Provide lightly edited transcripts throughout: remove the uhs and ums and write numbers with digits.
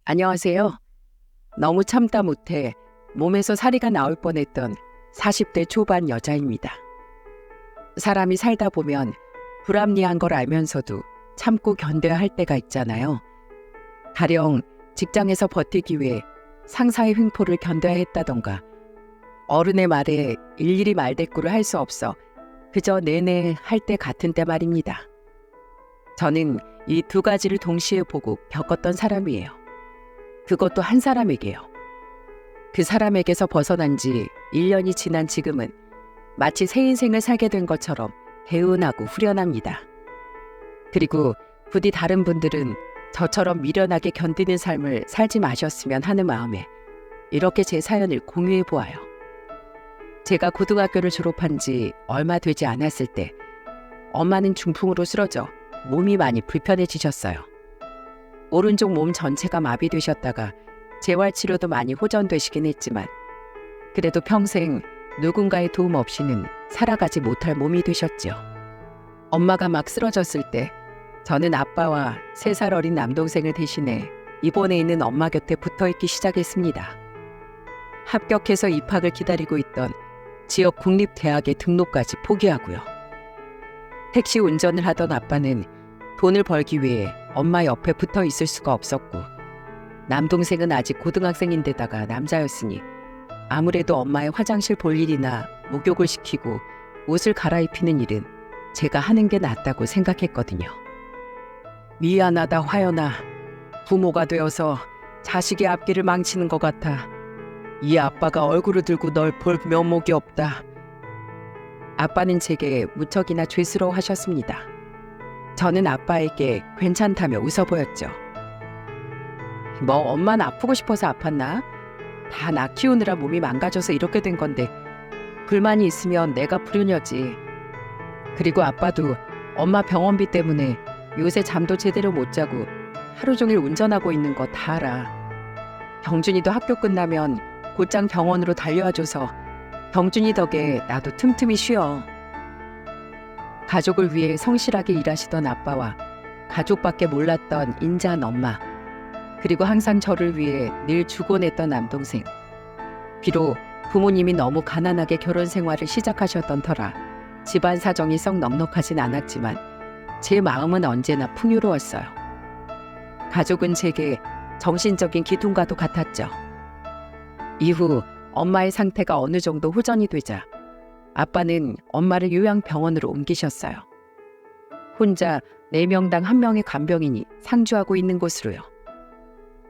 안녕하세요. 너무 참다 못해 몸에서 사리가 나올 뻔했던 40대 초반 여자입니다. 사람이 살다 보면 불합리한 걸 알면서도 참고 견뎌야 할 때가 있잖아요. 가령 직장에서 버티기 위해 상사의 횡포를 견뎌야 했다던가, 어른의 말에 일일이 말대꾸를 할 수 없어 그저 내내 할 때 같은 때 말입니다. 저는 이 두 가지를 동시에 보고 겪었던 사람이에요. 그것도 한 사람에게요. 그 사람에게서 벗어난 지 1년이 지난 지금은 마치 새 인생을 살게 된 것처럼 개운하고 후련합니다. 그리고 부디 다른 분들은 저처럼 미련하게 견디는 삶을 살지 마셨으면 하는 마음에 이렇게 제 사연을 공유해 보아요. 제가 고등학교를 졸업한 지 얼마 되지 않았을 때 엄마는 중풍으로 쓰러져 몸이 많이 불편해지셨어요. 오른쪽 몸 전체가 마비되셨다가 재활치료도 많이 호전되시긴 했지만 그래도 평생 누군가의 도움 없이는 살아가지 못할 몸이 되셨죠. 엄마가 막 쓰러졌을 때 저는 아빠와 3살 어린 남동생을 대신해 입원해 있는 엄마 곁에 붙어있기 시작했습니다. 합격해서 입학을 기다리고 있던 지역 국립대학의 등록까지 포기하고요. 택시 운전을 하던 아빠는 돈을 벌기 위해 엄마 옆에 붙어 있을 수가 없었고, 남동생은 아직 고등학생인데다가 남자였으니 아무래도 엄마의 화장실 볼 일이나 목욕을 시키고 옷을 갈아입히는 일은 제가 하는 게 낫다고 생각했거든요. 미안하다 화연아. 부모가 되어서 자식의 앞길을 망치는 것 같아. 이 아빠가 얼굴을 들고 널 볼 면목이 없다. 아빠는 제게 무척이나 죄스러워 하셨습니다. 저는 아빠에게 괜찮다며 웃어 보였죠. 뭐 엄마는 아프고 싶어서 아팠나? 다 나 키우느라 몸이 망가져서 이렇게 된 건데 불만이 있으면 내가 불효녀지. 그리고 아빠도 엄마 병원비 때문에 요새 잠도 제대로 못 자고 하루 종일 운전하고 있는 거 다 알아. 경준이도 학교 끝나면 곧장 병원으로 달려와줘서 경준이 덕에 나도 틈틈이 쉬어. 가족을 위해 성실하게 일하시던 아빠와 가족밖에 몰랐던 인자한 엄마, 그리고 항상 저를 위해 늘 주고 냈던 남동생. 비록 부모님이 너무 가난하게 결혼 생활을 시작하셨던 터라 집안 사정이 썩 넉넉하진 않았지만 제 마음은 언제나 풍요로웠어요. 가족은 제게 정신적인 기둥과도 같았죠. 이후 엄마의 상태가 어느 정도 호전이 되자 아빠는 엄마를 요양병원으로 옮기셨어요. 혼자 4명당 1명의 간병인이 상주하고 있는 곳으로요.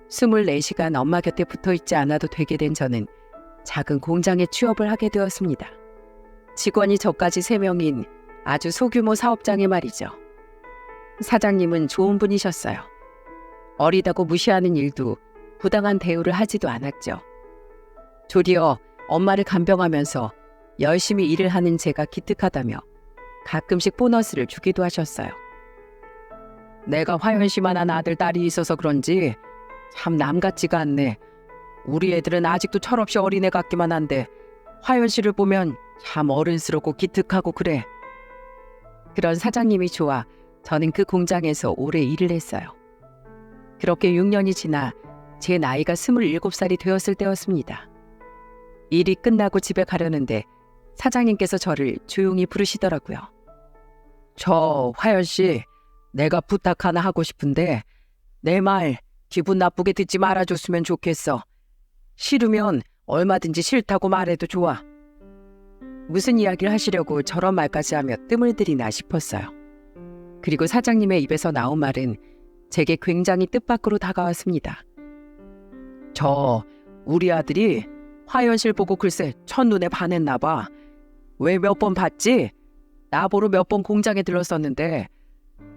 24시간 엄마 곁에 붙어있지 않아도 되게 된 저는 작은 공장에 취업을 하게 되었습니다. 직원이 저까지 3명인 아주 소규모 사업장에 말이죠. 사장님은 좋은 분이셨어요. 어리다고 무시하는 일도 부당한 대우를 하지도 않았죠. 도리어 엄마를 간병하면서 열심히 일을 하는 제가 기특하다며 가끔씩 보너스를 주기도 하셨어요. 내가 화연 씨만한 아들, 딸이 있어서 그런지 참 남 같지가 않네. 우리 애들은 아직도 철없이 어린애 같기만 한데 화연 씨를 보면 참 어른스럽고 기특하고 그래. 그런 사장님이 좋아 저는 그 공장에서 오래 일을 했어요. 그렇게 6년이 지나 제 나이가 27살이 되었을 때였습니다. 일이 끝나고 집에 가려는데 사장님께서 저를 조용히 부르시더라고요. 저 화연 씨, 내가 부탁 하나 하고 싶은데 내 말 기분 나쁘게 듣지 말아줬으면 좋겠어. 싫으면 얼마든지 싫다고 말해도 좋아. 무슨 이야기를 하시려고 저런 말까지 하며 뜸을 들이나 싶었어요. 그리고 사장님의 입에서 나온 말은 제게 굉장히 뜻밖으로 다가왔습니다. 우리 아들이 화연 씨를 보고 글쎄 첫눈에 반했나 봐. 왜 몇 번 봤지? 나보러 몇 번 공장에 들렀었는데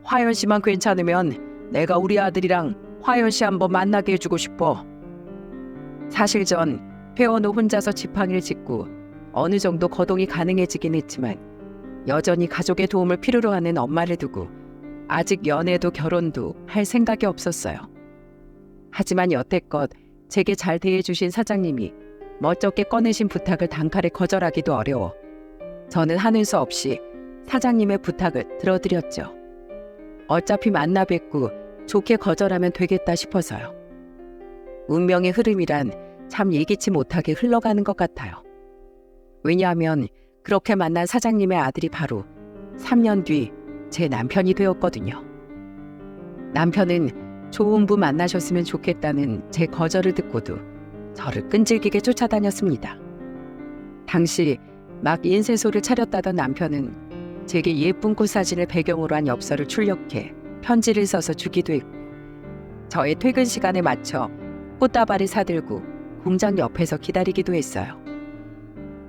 화연 씨만 괜찮으면 내가 우리 아들이랑 화연 씨 한번 만나게 해주고 싶어. 사실 전 회원 후 혼자서 지팡이를 짚고 어느 정도 거동이 가능해지긴 했지만 여전히 가족의 도움을 필요로 하는 엄마를 두고 아직 연애도 결혼도 할 생각이 없었어요. 하지만 여태껏 제게 잘 대해주신 사장님이 멋쩍게 꺼내신 부탁을 단칼에 거절하기도 어려워 저는 하는 수 없이 사장님의 부탁을 들어드렸죠. 어차피 만나 뵙고 좋게 거절하면 되겠다 싶어서요. 운명의 흐름이란 참 예기치 못하게 흘러가는 것 같아요. 왜냐하면 그렇게 만난 사장님의 아들이 바로 3년 뒤 제 남편이 되었거든요. 남편은 좋은 분 만나셨으면 좋겠다는 제 거절을 듣고도 저를 끈질기게 쫓아다녔습니다. 당시 막 인쇄소를 차렸다던 남편은 제게 예쁜 꽃 사진을 배경으로 한 엽서를 출력해 편지를 써서 주기도 했고, 저의 퇴근 시간에 맞춰 꽃다발을 사들고 공장 옆에서 기다리기도 했어요.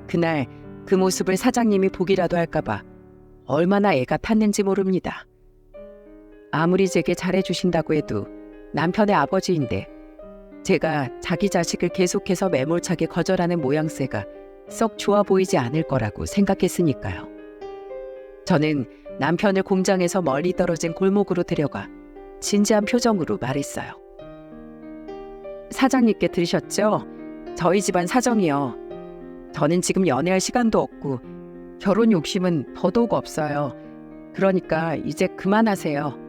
그날 그 모습을 사장님이 보기라도 할까봐 얼마나 애가 탔는지 모릅니다. 아무리 제게 잘해주신다고 해도 남편의 아버지인데 제가 자기 자식을 계속해서 매몰차게 거절하는 모양새가 썩 좋아 보이지 않을 거라고 생각했으니까요. 저는 남편을 공장에서 멀리 떨어진 골목으로 데려가 진지한 표정으로 말했어요. 사장님께 들으셨죠? 저희 집안 사정이요. 저는 지금 연애할 시간도 없고 결혼 욕심은 더더욱 없어요. 그러니까 이제 그만하세요.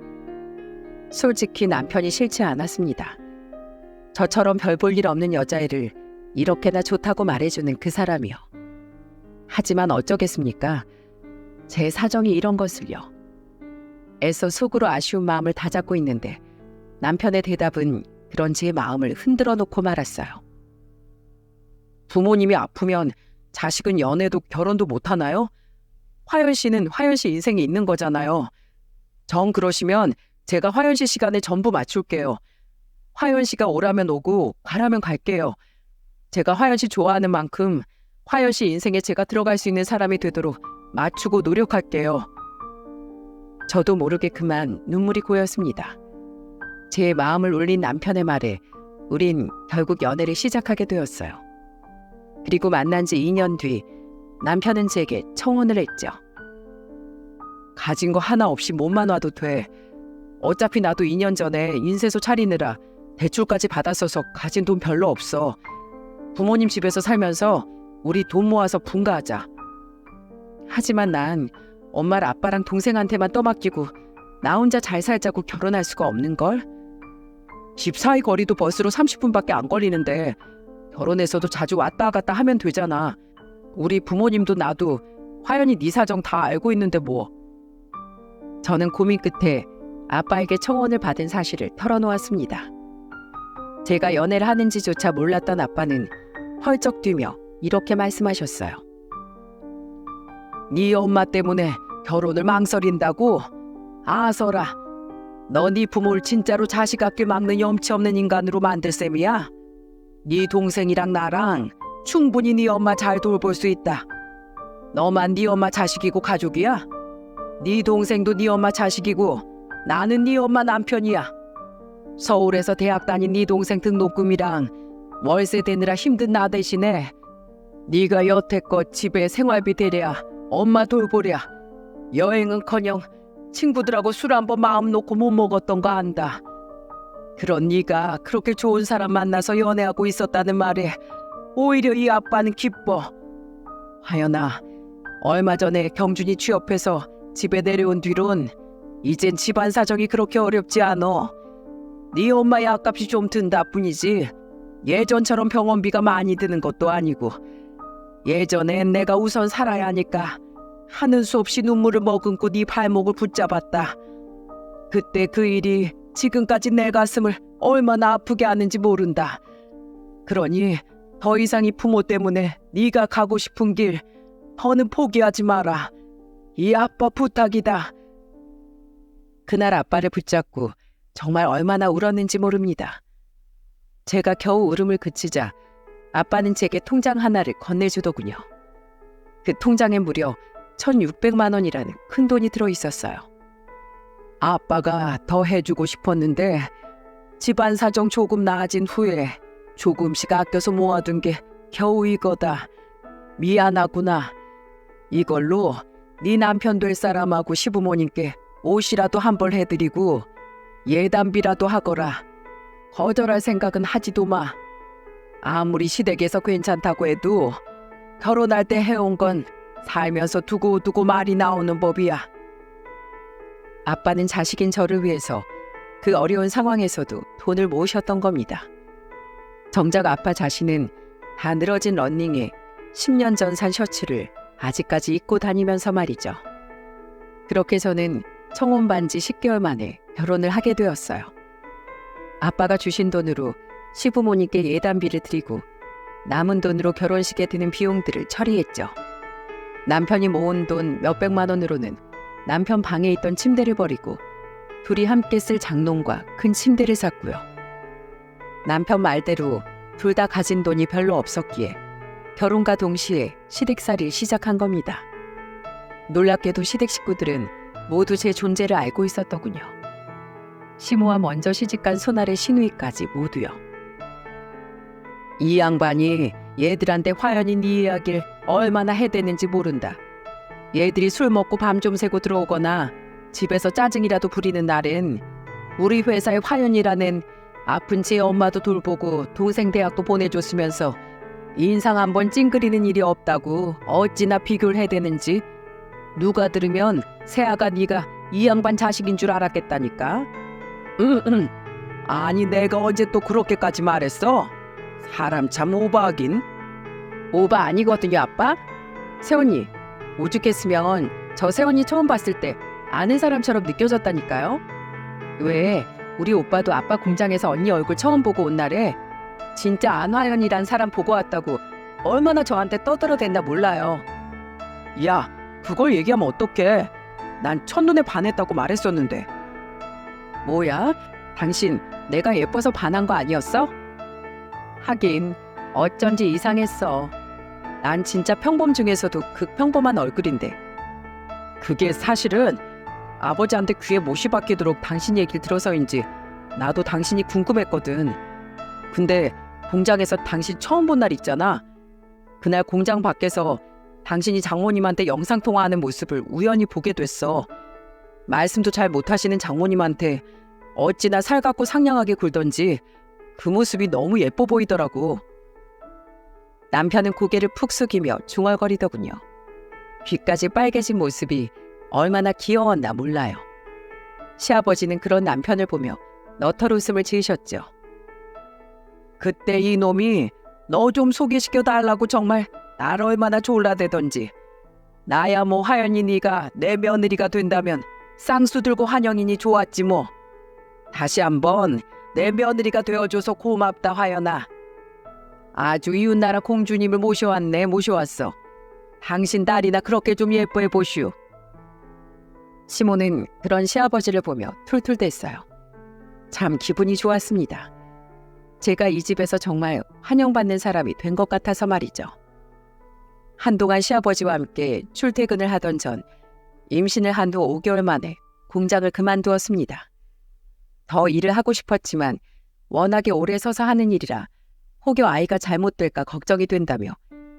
솔직히 남편이 싫지 않았습니다. 저처럼 별 볼 일 없는 여자애를 이렇게나 좋다고 말해주는 그 사람이요. 하지만 어쩌겠습니까? 제 사정이 이런 것을요. 애써 속으로 아쉬운 마음을 다잡고 있는데 남편의 대답은 그런 제 마음을 흔들어 놓고 말았어요. 부모님이 아프면 자식은 연애도 결혼도 못하나요? 화연 씨는 화연 씨 인생이 있는 거잖아요. 정 그러시면 제가 화연 씨 시간에 전부 맞출게요. 화연 씨가 오라면 오고 가라면 갈게요. 제가 화연 씨 좋아하는 만큼 화연 씨 인생에 제가 들어갈 수 있는 사람이 되도록 맞추고 노력할게요. 저도 모르게 그만 눈물이 고였습니다. 제 마음을 울린 남편의 말에 우린 결국 연애를 시작하게 되었어요. 그리고 만난 지 2년 뒤 남편은 제게 청혼을 했죠. 가진 거 하나 없이 몸만 와도 돼. 어차피 나도 2년 전에 인쇄소 차리느라 대출까지 받았어서 가진 돈 별로 없어. 부모님 집에서 살면서 우리 돈 모아서 분가하자. 하지만 난 엄마랑 아빠랑 동생한테만 떠맡기고 나 혼자 잘 살자고 결혼할 수가 없는걸? 집 사이 거리도 버스로 30분밖에 안 걸리는데 결혼해서도 자주 왔다 갔다 하면 되잖아. 우리 부모님도 나도 화연이 네 사정 다 알고 있는데 뭐. 저는 고민 끝에 아빠에게 청혼을 받은 사실을 털어놓았습니다. 제가 연애를 하는지조차 몰랐던 아빠는 펄쩍 뛰며 이렇게 말씀하셨어요. 네 엄마 때문에 결혼을 망설인다고? 아서라. 너 네 부모를 진짜로 자식 아낄 막는 염치 없는 인간으로 만들 셈이야? 네 동생이랑 나랑 충분히 네 엄마 잘 돌볼 수 있다. 너만 네 엄마 자식이고 가족이야? 네 동생도 네 엄마 자식이고 나는 네 엄마 남편이야. 서울에서 대학 다닌 네 동생 등록금이랑 월세 대느라 힘든 나 대신에 네가 여태껏 집에 생활비 대랴 엄마 돌보랴 여행은커녕 친구들하고 술 한번 마음 놓고 못 먹었던 거 안다. 그런 네가 그렇게 좋은 사람 만나서 연애하고 있었다는 말에 오히려 이 아빠는 기뻐. 하연아, 얼마 전에 경준이 취업해서 집에 내려온 뒤론 이젠 집안 사정이 그렇게 어렵지 않어. 네 엄마의 약값이 좀 든다 뿐이지 예전처럼 병원비가 많이 드는 것도 아니고 예전엔 내가 우선 살아야 하니까 하는 수 없이 눈물을 머금고 네 발목을 붙잡았다. 그때 그 일이 지금까지 내 가슴을 얼마나 아프게 하는지 모른다. 그러니 더 이상 이 부모 때문에 네가 가고 싶은 길 더는 포기하지 마라. 이 아빠 부탁이다. 그날 아빠를 붙잡고 정말 얼마나 울었는지 모릅니다. 제가 겨우 울음을 그치자 아빠는 제게 통장 하나를 건네주더군요. 그 통장에 무려 1,600만 원이라는 큰 돈이 들어있었어요. 아빠가 더 해주고 싶었는데 집안 사정 조금 나아진 후에 조금씩 아껴서 모아둔 게 겨우 이거다. 미안하구나. 이걸로 네 남편 될 사람하고 시부모님께 옷이라도 한 벌 해드리고 예단비라도 하거라. 거절할 생각은 하지도 마. 아무리 시댁에서 괜찮다고 해도 결혼할 때 해온 건 살면서 두고두고 말이 나오는 법이야. 아빠는 자식인 저를 위해서 그 어려운 상황에서도 돈을 모으셨던 겁니다. 정작 아빠 자신은 다 늘어진 러닝에 10년 전 산 셔츠를 아직까지 입고 다니면서 말이죠. 그렇게 저는 청혼 반지 10개월 만에 결혼을 하게 되었어요. 아빠가 주신 돈으로 시부모님께 예단비를 드리고 남은 돈으로 결혼식에 드는 비용들을 처리했죠. 남편이 모은 돈 몇백만 원으로는 남편 방에 있던 침대를 버리고 둘이 함께 쓸 장롱과 큰 침대를 샀고요. 남편 말대로 둘 다 가진 돈이 별로 없었기에 결혼과 동시에 시댁살이를 시작한 겁니다. 놀랍게도 시댁 식구들은 모두 제 존재를 알고 있었더군요. 시모와 먼저 시집간 손아래 시누이까지 모두요. 이 양반이 얘들한테 화연이 네 이야기를 얼마나 해대는지 모른다. 얘들이 술 먹고 밤 좀 새고 들어오거나 집에서 짜증이라도 부리는 날엔 우리 회사에 화연이라는 아픈 제 엄마도 돌보고 동생 대학도 보내줬으면서 인상 한번 찡그리는 일이 없다고 어찌나 비교를 해대는지 누가 들으면 새아가 네가 이 양반 자식인 줄 알았겠다니까. 아니 내가 언제 또 그렇게까지 말했어? 사람 참 오버하긴. 오버 아니거든요 아빠. 새언니 오죽했으면 저 새언니 처음 봤을 때 아는 사람처럼 느껴졌다니까요. 왜 우리 오빠도 아빠 공장에서 언니 얼굴 처음 보고 온 날에 진짜 안화연이란 사람 보고 왔다고 얼마나 저한테 떠들어댔나 몰라요. 야 그걸 얘기하면 어떡해. 난 첫눈에 반했다고 말했었는데. 뭐야? 당신 내가 예뻐서 반한 거 아니었어? 하긴 어쩐지 이상했어. 난 진짜 평범 중에서도 극평범한 얼굴인데. 그게 사실은 아버지한테 귀에 못이 박히도록 당신 얘기를 들어서인지 나도 당신이 궁금했거든. 근데 공장에서 당신 처음 본 날 있잖아. 그날 공장 밖에서 당신이 장모님한테 영상통화하는 모습을 우연히 보게 됐어. 말씀도 잘 못하시는 장모님한테 어찌나 살갑고 상냥하게 굴던지 그 모습이 너무 예뻐 보이더라고. 남편은 고개를 푹 숙이며 중얼거리더군요. 귀까지 빨개진 모습이 얼마나 귀여웠나 몰라요. 시아버지는 그런 남편을 보며 너털 웃음을 지으셨죠. 그때 이놈이 너 좀 소개시켜 달라고 정말 날 얼마나 졸라대던지. 나야 뭐 하연이 네가 내 며느리가 된다면 쌍수 들고 환영이니 좋았지 뭐. 다시 한번 내 며느리가 되어줘서 고맙다 하연아. 아주 이웃나라 공주님을 모셔왔어. 당신 딸이나 그렇게 좀 예뻐해 보시오. 시모는 그런 시아버지를 보며 툴툴댔어요. 참 기분이 좋았습니다. 제가 이 집에서 정말 환영받는 사람이 된 것 같아서 말이죠. 한동안 시아버지와 함께 출퇴근을 하던 전 임신을 한 후 5개월 만에 공장을 그만두었습니다. 더 일을 하고 싶었지만 워낙에 오래 서서 하는 일이라 혹여 아이가 잘못될까 걱정이 된다며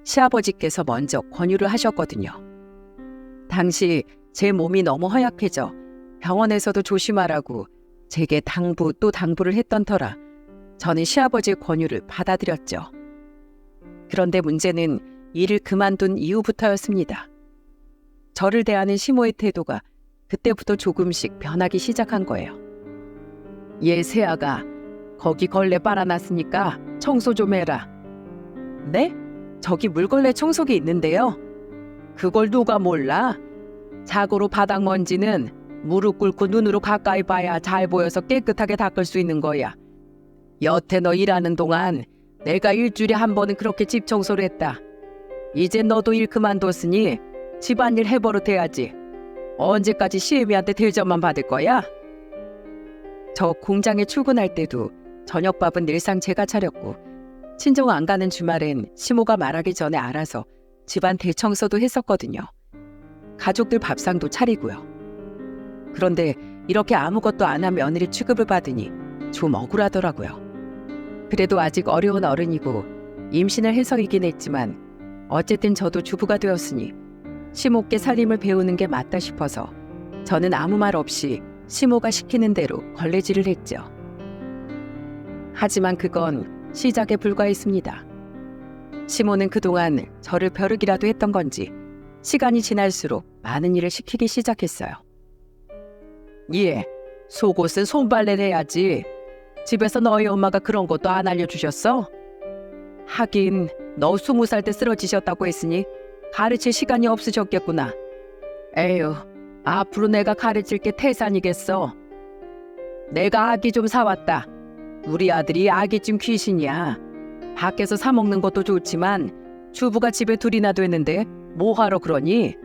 시아버지께서 먼저 권유를 하셨거든요. 당시 제 몸이 너무 허약해져 병원에서도 조심하라고 제게 당부 또 당부를 했던 터라 저는 시아버지의 권유를 받아들였죠. 그런데 문제는 일을 그만둔 이후부터였습니다. 저를 대하는 시모의 태도가 그때부터 조금씩 변하기 시작한 거예요. 얘 새아가 거기 걸레 빨아놨으니까 청소 좀 해라. 네? 저기 물걸레 청소기 있는데요. 그걸 누가 몰라? 자고로 바닥 먼지는 무릎 꿇고 눈으로 가까이 봐야 잘 보여서 깨끗하게 닦을 수 있는 거야. 여태 너 일하는 동안 내가 일주일에 한 번은 그렇게 집 청소를 했다. 이제 너도 일 그만뒀으니 집안일 해버릇해야지. 언제까지 시애미한테 대접만 받을 거야? 저 공장에 출근할 때도 저녁밥은 늘상 제가 차렸고 친정 안 가는 주말엔 시모가 말하기 전에 알아서 집안 대청소도 했었거든요. 가족들 밥상도 차리고요. 그런데 이렇게 아무것도 안 한 며느리 취급을 받으니 좀 억울하더라고요. 그래도 아직 어려운 어른이고 임신을 해서이긴 했지만 어쨌든 저도 주부가 되었으니 시모께 살림을 배우는 게 맞다 싶어서 저는 아무 말 없이 시모가 시키는 대로 걸레질을 했죠. 하지만 그건 시작에 불과했습니다. 시모는 그동안 저를 벼르기라도 했던 건지 시간이 지날수록 많은 일을 시키기 시작했어요. 예, 속옷은 손빨래를 해야지. 집에서 너희 엄마가 그런 것도 안 알려주셨어? 하긴 너 20살 때 쓰러지셨다고 했으니 가르칠 시간이 없으셨겠구나. 에휴, 앞으로 내가 가르칠 게 태산이겠어. 내가 아기 좀 사왔다. 우리 아들이 아기찜 귀신이야. 밖에서 사 먹는 것도 좋지만 주부가 집에 둘이나 되는데 뭐하러 그러니?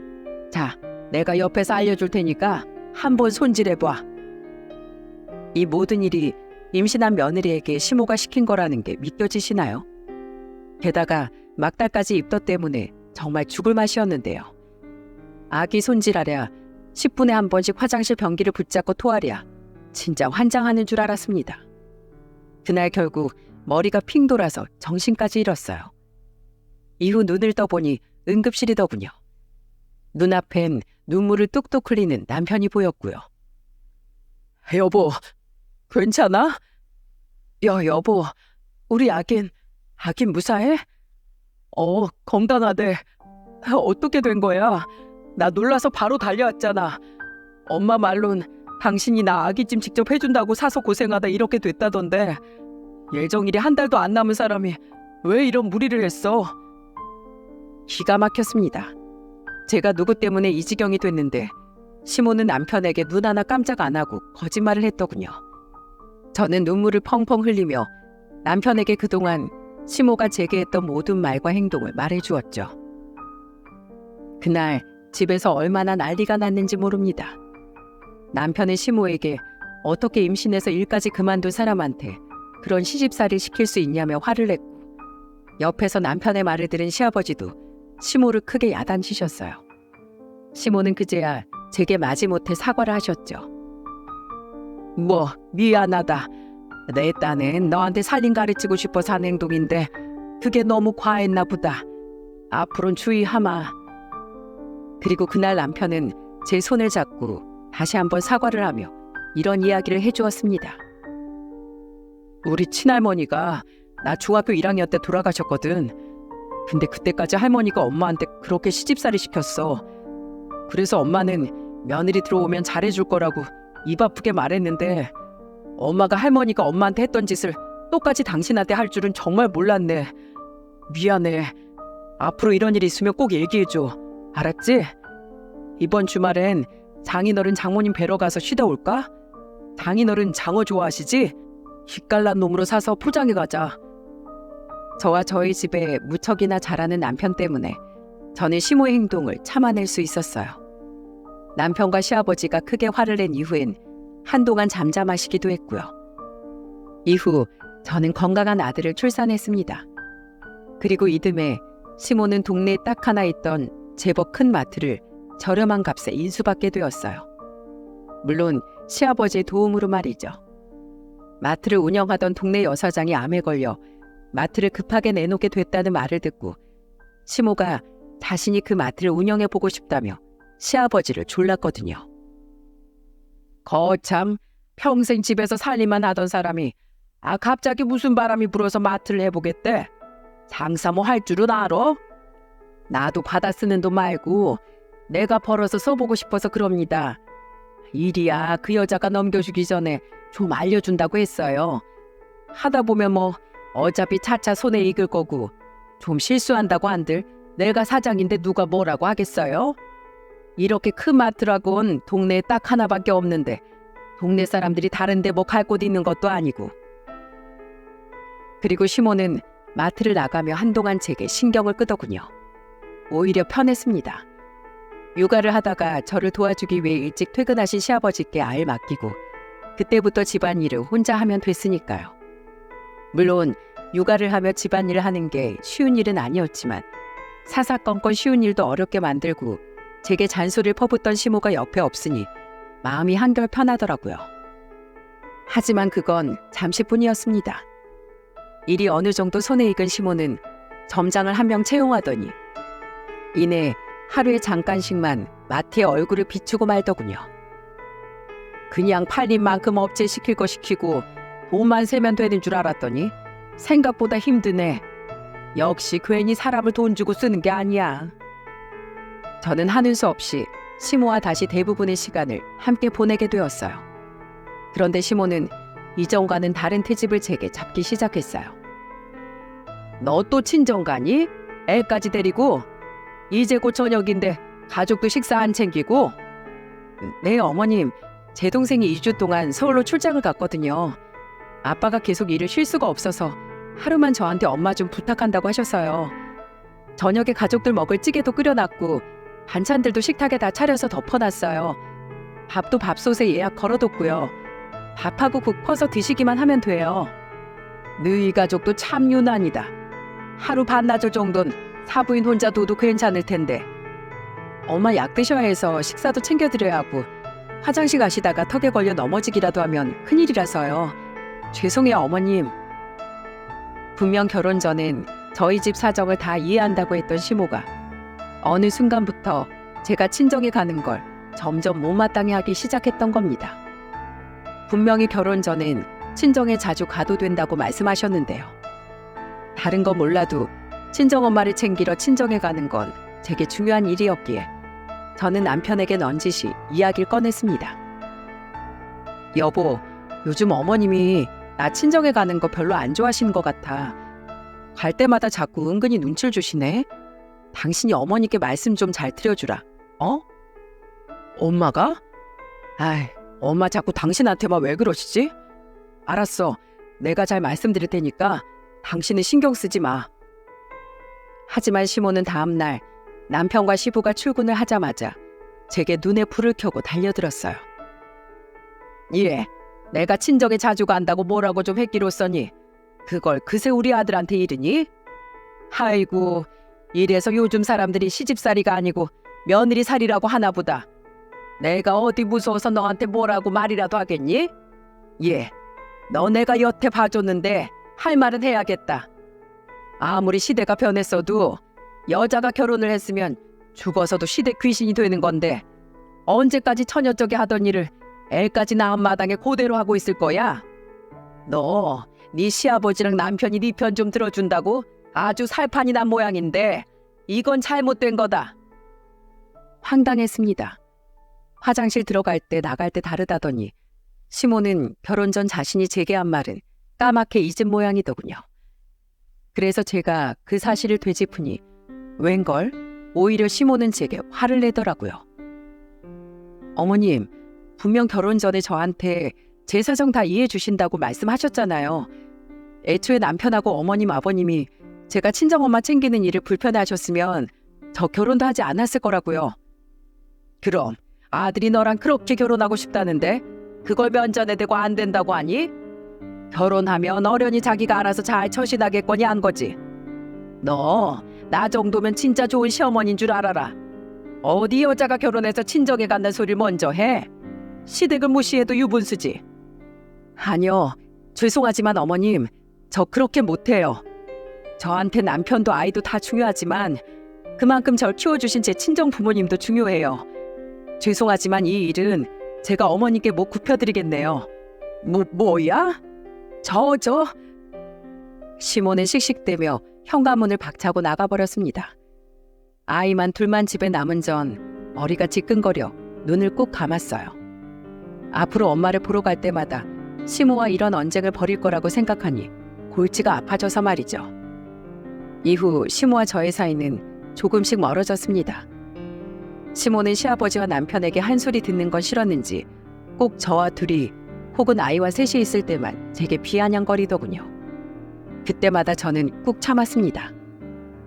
자, 내가 옆에서 알려줄 테니까 한번 손질해봐. 이 모든 일이 임신한 며느리에게 시모가 시킨 거라는 게 믿겨지시나요? 게다가 막달까지 입덧 때문에 정말 죽을 맛이었는데요. 아기 손질하랴 10분에 한 번씩 화장실 변기를 붙잡고 토하랴 진짜 환장하는 줄 알았습니다. 그날 결국 머리가 핑 돌아서 정신까지 잃었어요. 이후 눈을 떠보니 응급실이더군요. 눈앞엔 눈물을 뚝뚝 흘리는 남편이 보였고요. 여보, 괜찮아? 야, 여보, 우리 아긴 무사해? 건강하대. 어떻게 된 거야? 나 놀라서 바로 달려왔잖아. 엄마 말론 당신이 나 아기찜 직접 해준다고 사서 고생하다 이렇게 됐다던데 예정일이 한 달도 안 남은 사람이 왜 이런 무리를 했어? 기가 막혔습니다. 제가 누구 때문에 이 지경이 됐는데 시모는 남편에게 눈 하나 깜짝 안 하고 거짓말을 했더군요. 저는 눈물을 펑펑 흘리며 남편에게 그동안 시모가 제게 했던 모든 말과 행동을 말해주었죠. 그날 집에서 얼마나 난리가 났는지 모릅니다. 남편은 시모에게 어떻게 임신해서 일까지 그만둔 사람한테 그런 시집살이를 시킬 수 있냐며 화를 냈고 옆에서 남편의 말을 들은 시아버지도 시모를 크게 야단치셨어요. 시모는 그제야 제게 마지못해 사과를 하셨죠. 뭐 미안하다. 내 딴엔 너한테 살림 가르치고 싶어서 한 행동인데 그게 너무 과했나 보다. 앞으로는 주의하마. 그리고 그날 남편은 제 손을 잡고 다시 한번 사과를 하며 이런 이야기를 해주었습니다. 우리 친할머니가 나 중학교 1학년 때 돌아가셨거든. 근데 그때까지 할머니가 엄마한테 그렇게 시집살이 시켰어. 그래서 엄마는 며느리 들어오면 잘해줄 거라고 입 아프게 말했는데 엄마가 할머니가 엄마한테 했던 짓을 똑같이 당신한테 할 줄은 정말 몰랐네. 미안해. 앞으로 이런 일 있으면 꼭 얘기해줘. 알았지? 이번 주말엔 장인어른 장모님 뵈러 가서 쉬다 올까? 장인어른 장어 좋아하시지? 기깔난 놈으로 사서 포장해 가자. 저와 저희 집에 무척이나 잘하는 남편 때문에 저는 시모의 행동을 참아낼 수 있었어요. 남편과 시아버지가 크게 화를 낸 이후엔 한동안 잠잠하시기도 했고요. 이후 저는 건강한 아들을 출산했습니다. 그리고 이듬해 시모는 동네에 딱 하나 있던 제법 큰 마트를 저렴한 값에 인수받게 되었어요. 물론 시아버지의 도움으로 말이죠. 마트를 운영하던 동네 여사장이 암에 걸려 마트를 급하게 내놓게 됐다는 말을 듣고 시모가 자신이 그 마트를 운영해보고 싶다며 시아버지를 졸랐거든요. 거참 평생 집에서 살림만 하던 사람이 갑자기 무슨 바람이 불어서 마트를 해보겠대? 장사 뭐 할 줄은 알아? 나도 받아 쓰는 돈 말고 내가 벌어서 써보고 싶어서 그럽니다. 일이야 그 여자가 넘겨주기 전에 좀 알려준다고 했어요. 하다 보면 뭐 어차피 차차 손에 익을 거고 좀 실수한다고 한들 내가 사장인데 누가 뭐라고 하겠어요? 이렇게 큰 마트라곤 동네에 딱 하나밖에 없는데 동네 사람들이 다른데 뭐 갈 곳 있는 것도 아니고. 그리고 시모는 마트를 나가며 한동안 제게 신경을 끄더군요. 오히려 편했습니다. 육아를 하다가 저를 도와주기 위해 일찍 퇴근하신 시아버지께 알 맡기고 그때부터 집안일을 혼자 하면 됐으니까요. 물론 육아를 하며 집안일을 하는 게 쉬운 일은 아니었지만 사사건건 쉬운 일도 어렵게 만들고 제게 잔소리를 퍼붓던 시모가 옆에 없으니 마음이 한결 편하더라고요. 하지만 그건 잠시뿐이었습니다. 일이 어느 정도 손에 익은 시모는 점장을 한 명 채용하더니 이내 하루에 잠깐씩만 마트에 얼굴을 비추고 말더군요. 그냥 팔린 만큼 업체시킬 거 시키고 돈만 세면 되는 줄 알았더니 생각보다 힘드네. 역시 괜히 사람을 돈 주고 쓰는 게 아니야. 저는 하는 수 없이 시모와 다시 대부분의 시간을 함께 보내게 되었어요. 그런데 시모는 이전과는 다른 트집을 제게 잡기 시작했어요. 너 또 친정 가니? 애까지 데리고? 이제 곧 저녁인데 가족도 식사 안 챙기고? 네, 어머님. 제 동생이 2주 동안 서울로 출장을 갔거든요. 아빠가 계속 일을 쉴 수가 없어서 하루만 저한테 엄마 좀 부탁한다고 하셔서요. 저녁에 가족들 먹을 찌개도 끓여놨고 반찬들도 식탁에 다 차려서 덮어놨어요. 밥도 밥솥에 예약 걸어뒀고요. 밥하고 국 퍼서 드시기만 하면 돼요. 너희 가족도 참 유난이다. 하루 반나절 정도는 사부인 혼자 둬도 괜찮을 텐데. 엄마 약 드셔야 해서 식사도 챙겨드려야 하고 화장실 가시다가 턱에 걸려 넘어지기라도 하면 큰일이라서요. 죄송해요, 어머님. 분명 결혼 전엔 저희 집 사정을 다 이해한다고 했던 시모가 어느 순간부터 제가 친정에 가는 걸 점점 못마땅해 하기 시작했던 겁니다. 분명히 결혼 전엔 친정에 자주 가도 된다고 말씀하셨는데요. 다른 건 몰라도 친정엄마를 챙기러 친정에 가는 건 제게 중요한 일이었기에 저는 남편에게 넌지시 이야기를 꺼냈습니다. 여보, 요즘 어머님이 나 친정에 가는 거 별로 안 좋아하시는 것 같아. 갈 때마다 자꾸 은근히 눈치를 주시네. 당신이 어머니께 말씀 좀 잘 드려주라. 어? 엄마가? 아이, 엄마 자꾸 당신한테만 왜 그러시지? 알았어. 내가 잘 말씀드릴 테니까 당신은 신경 쓰지 마. 하지만 시모는 다음 날 남편과 시부가 출근을 하자마자 제게 눈에 불을 켜고 달려들었어요. 예, 내가 친정에 자주 간다고 뭐라고 좀 했기로써니 그걸 그새 우리 아들한테 이르니? 아이고, 이래서 요즘 사람들이 시집살이가 아니고 며느리살이라고 하나보다. 내가 어디 무서워서 너한테 뭐라고 말이라도 하겠니? 예, 너 내가 여태 봐줬는데 할 말은 해야겠다. 아무리 시대가 변했어도 여자가 결혼을 했으면 죽어서도 시대 귀신이 되는 건데 언제까지 처녀적이 하던 일을 애까지 낳은 마당에 그대로 하고 있을 거야? 너, 네 시아버지랑 남편이 네 편 좀 들어준다고 아주 살판이 난 모양인데 이건 잘못된 거다. 황당했습니다. 화장실 들어갈 때 나갈 때 다르다더니 시모는 결혼 전 자신이 제게 한 말은 까맣게 잊은 모양이더군요. 그래서 제가 그 사실을 되짚으니 웬걸 오히려 시모는 제게 화를 내더라고요. 어머님, 분명 결혼 전에 저한테 제 사정 다 이해해 주신다고 말씀하셨잖아요. 애초에 남편하고 어머님 아버님이 제가 친정엄마 챙기는 일을 불편해하셨으면 저 결혼도 하지 않았을 거라고요. 그럼 아들이 너랑 그렇게 결혼하고 싶다는데 그걸 면전에 대고 안 된다고 하니? 결혼하면 어련히 자기가 알아서 잘 처신하겠거니 한 거지. 너 나 정도면 진짜 좋은 시어머니인 줄 알아라. 어디 여자가 결혼해서 친정에 간다는 소리를 먼저 해? 시댁을 무시해도 유분수지. 아니요, 죄송하지만 어머님, 저 그렇게 못해요. 저한테 남편도 아이도 다 중요하지만 그만큼 절 키워주신 제 친정 부모님도 중요해요. 죄송하지만 이 일은 제가 어머니께 못 굽혀드리겠네요. 뭐야? 시몬은 씩씩대며 현관문을 박차고 나가버렸습니다. 아이만 둘만 집에 남은 전 머리가 지끈거려 눈을 꾹 감았어요. 앞으로 엄마를 보러 갈 때마다 시모와 이런 언쟁을 벌일 거라고 생각하니 골치가 아파져서 말이죠. 이후 시모와 저의 사이는 조금씩 멀어졌습니다. 시모는 시아버지와 남편에게 한 소리 듣는 건 싫었는지 꼭 저와 둘이 혹은 아이와 셋이 있을 때만 제게 비아냥거리더군요. 그때마다 저는 꾹 참았습니다.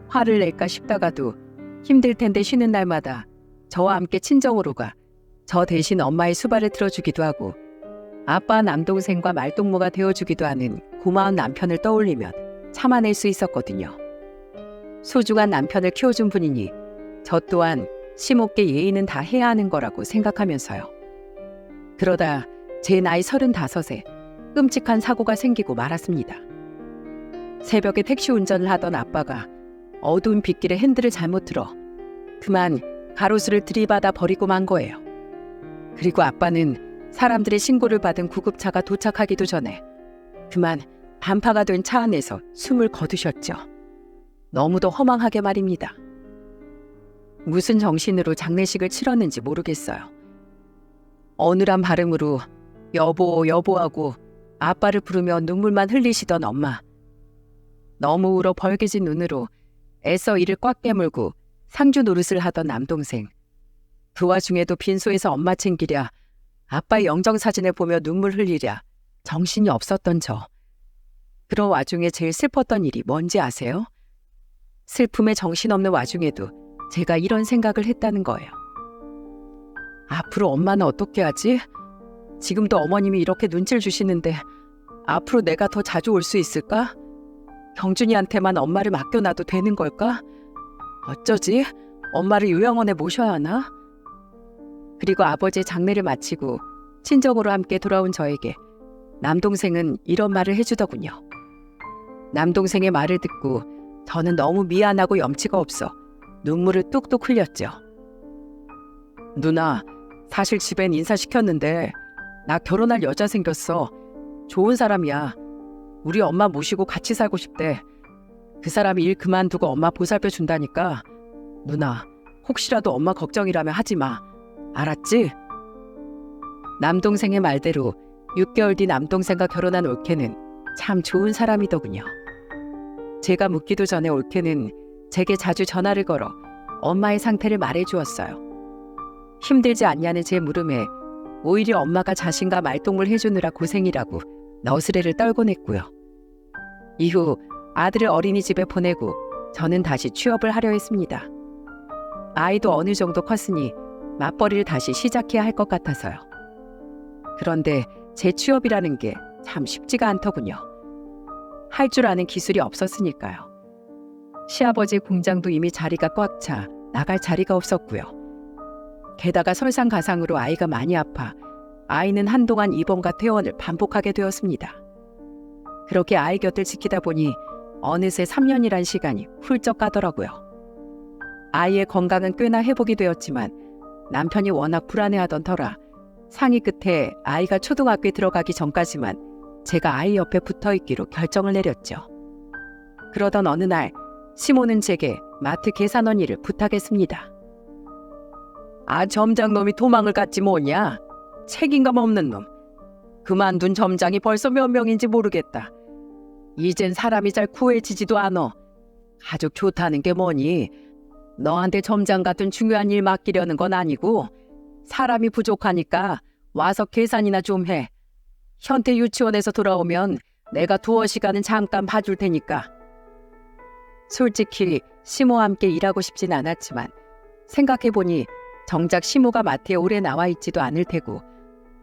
화를 낼까 싶다가도 힘들 텐데 쉬는 날마다 저와 함께 친정으로 가 저 대신 엄마의 수발을 틀어주기도 하고 아빠 남동생과 말동무가 되어주기도 하는 고마운 남편을 떠올리면 참아낼 수 있었거든요. 소중한 남편을 키워준 분이니 저 또한 시모께 예의는 다 해야 하는 거라고 생각하면서요. 그러다 제 나이 35에 끔찍한 사고가 생기고 말았습니다. 새벽에 택시 운전을 하던 아빠가 어두운 빗길에 핸들을 잘못 틀어 그만 가로수를 들이받아 버리고 만 거예요. 그리고 아빠는 사람들의 신고를 받은 구급차가 도착하기도 전에 그만 반파가 된 차 안에서 숨을 거두셨죠. 너무도 허망하게 말입니다. 무슨 정신으로 장례식을 치렀는지 모르겠어요. 어눌한 발음으로 여보 여보하고 아빠를 부르며 눈물만 흘리시던 엄마. 너무 울어 벌개진 눈으로 애써 이를 꽉 깨물고 상주 노릇을 하던 남동생. 그 와중에도 빈소에서 엄마 챙기랴, 아빠의 영정사진을 보며 눈물 흘리랴 정신이 없었던 저. 그런 와중에 제일 슬펐던 일이 뭔지 아세요? 슬픔에 정신없는 와중에도 제가 이런 생각을 했다는 거예요. 앞으로 엄마는 어떻게 하지? 지금도 어머님이 이렇게 눈치를 주시는데 앞으로 내가 더 자주 올 수 있을까? 경준이한테만 엄마를 맡겨놔도 되는 걸까? 어쩌지? 엄마를 요양원에 모셔야 하나? 그리고 아버지의 장례를 마치고 친정으로 함께 돌아온 저에게 남동생은 이런 말을 해주더군요. 남동생의 말을 듣고 저는 너무 미안하고 염치가 없어 눈물을 뚝뚝 흘렸죠. 누나, 사실 집엔 인사시켰는데 나 결혼할 여자 생겼어. 좋은 사람이야. 우리 엄마 모시고 같이 살고 싶대. 그 사람이 일 그만두고 엄마 보살펴 준다니까. 누나, 혹시라도 엄마 걱정이라면 하지 마. 알았지? 남동생의 말대로 6개월 뒤 남동생과 결혼한 올케는 참 좋은 사람이더군요. 제가 묻기도 전에 올케는 제게 자주 전화를 걸어 엄마의 상태를 말해주었어요. 힘들지 않냐는 제 물음에 오히려 엄마가 자신과 말동무를 해주느라 고생이라고 너스레를 떨곤 했고요. 이후 아들을 어린이집에 보내고 저는 다시 취업을 하려 했습니다. 아이도 어느 정도 컸으니 맞벌이를 다시 시작해야 할 것 같아서요. 그런데 제 취업이라는 게 참 쉽지가 않더군요. 할 줄 아는 기술이 없었으니까요. 시아버지 공장도 이미 자리가 꽉 차 나갈 자리가 없었고요. 게다가 설상가상으로 아이가 많이 아파 아이는 한동안 입원과 퇴원을 반복하게 되었습니다. 그렇게 아이 곁을 지키다 보니 어느새 3년이란 시간이 훌쩍 가더라고요. 아이의 건강은 꽤나 회복이 되었지만 남편이 워낙 불안해하던 터라 상의 끝에 아이가 초등학교에 들어가기 전까지만 제가 아이 옆에 붙어있기로 결정을 내렸죠. 그러던 어느 날 시모는 제게 마트 계산원 일을 부탁했습니다. 아, 점장놈이 도망을 갔지 뭐냐? 책임감 없는 놈. 그만둔 점장이 벌써 몇 명인지 모르겠다. 이젠 사람이 잘 구해지지도 않어. 가족 좋다는 게 뭐니? 너한테 점장 같은 중요한 일 맡기려는 건 아니고 사람이 부족하니까 와서 계산이나 좀 해. 현태 유치원에서 돌아오면 내가 두어 시간은 잠깐 봐줄 테니까. 솔직히 시모와 함께 일하고 싶진 않았지만 생각해보니 정작 시모가 마트에 오래 나와 있지도 않을 테고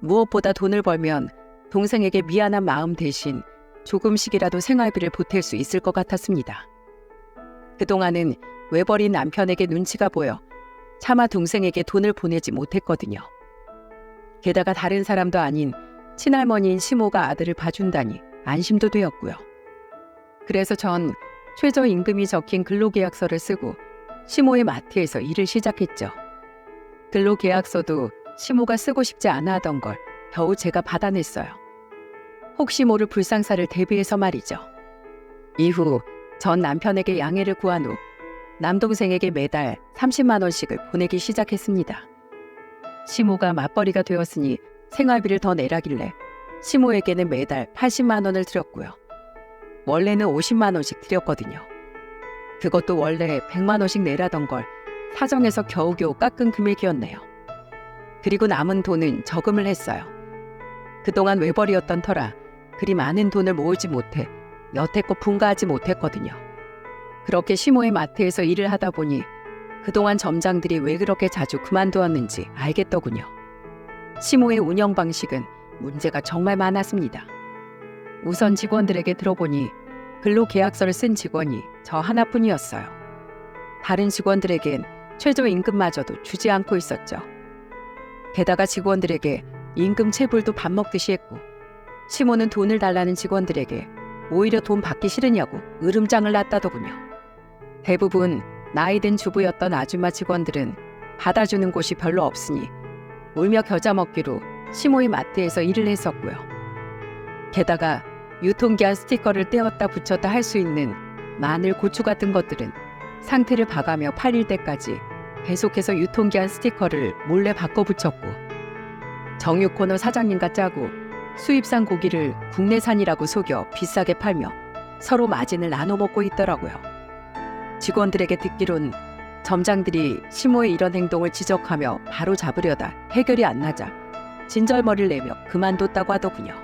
무엇보다 돈을 벌면 동생에게 미안한 마음 대신 조금씩이라도 생활비를 보탤 수 있을 것 같았습니다. 그동안은 외벌인 남편에게 눈치가 보여 차마 동생에게 돈을 보내지 못했거든요. 게다가 다른 사람도 아닌 친할머니인 시모가 아들을 봐준다니 안심도 되었고요. 그래서 전 최저임금이 적힌 근로계약서를 쓰고 시모의 마트에서 일을 시작했죠. 근로계약서도 시모가 쓰고 싶지 않아 하던 걸 겨우 제가 받아냈어요. 혹시 모를 불상사를 대비해서 말이죠. 이후 전 남편에게 양해를 구한 후 남동생에게 매달 30만 원씩을 보내기 시작했습니다. 시모가 맞벌이가 되었으니 생활비를 더 내라길래 시모에게는 매달 80만 원을 드렸고요. 원래는 50만 원씩 드렸거든요. 그것도 원래 100만 원씩 내라던 걸 사정해서 겨우겨우 깎은 금액이었네요. 그리고 남은 돈은 저금을 했어요. 그동안 외벌이였던 터라 그리 많은 돈을 모으지 못해 여태껏 분가하지 못했거든요. 그렇게 시모의 마트에서 일을 하다 보니 그동안 점장들이 왜 그렇게 자주 그만두었는지 알겠더군요. 시모의 운영 방식은 문제가 정말 많았습니다. 우선 직원들에게 들어보니 근로계약서를 쓴 직원이 저 하나뿐이었어요. 다른 직원들에겐 최저임금마저도 주지 않고 있었죠. 게다가 직원들에게 임금 체불도 밥 먹듯이 했고 시모는 돈을 달라는 직원들에게 오히려 돈 받기 싫으냐고 으름장을 놨다더군요. 대부분 나이든 주부였던 아줌마 직원들은 받아주는 곳이 별로 없으니 울며 겨자 먹기로 시모의 마트에서 일을 했었고요. 게다가 유통기한 스티커를 떼었다 붙였다 할 수 있는 마늘, 고추 같은 것들은 상태를 봐가며 팔릴 때까지 계속해서 유통기한 스티커를 몰래 바꿔 붙였고 정육 코너 사장님과 짜고 수입산 고기를 국내산이라고 속여 비싸게 팔며 서로 마진을 나눠 먹고 있더라고요. 직원들에게 듣기론 점장들이 시모의 이런 행동을 지적하며 바로 잡으려다 해결이 안 나자 진절머리를 내며 그만뒀다고 하더군요.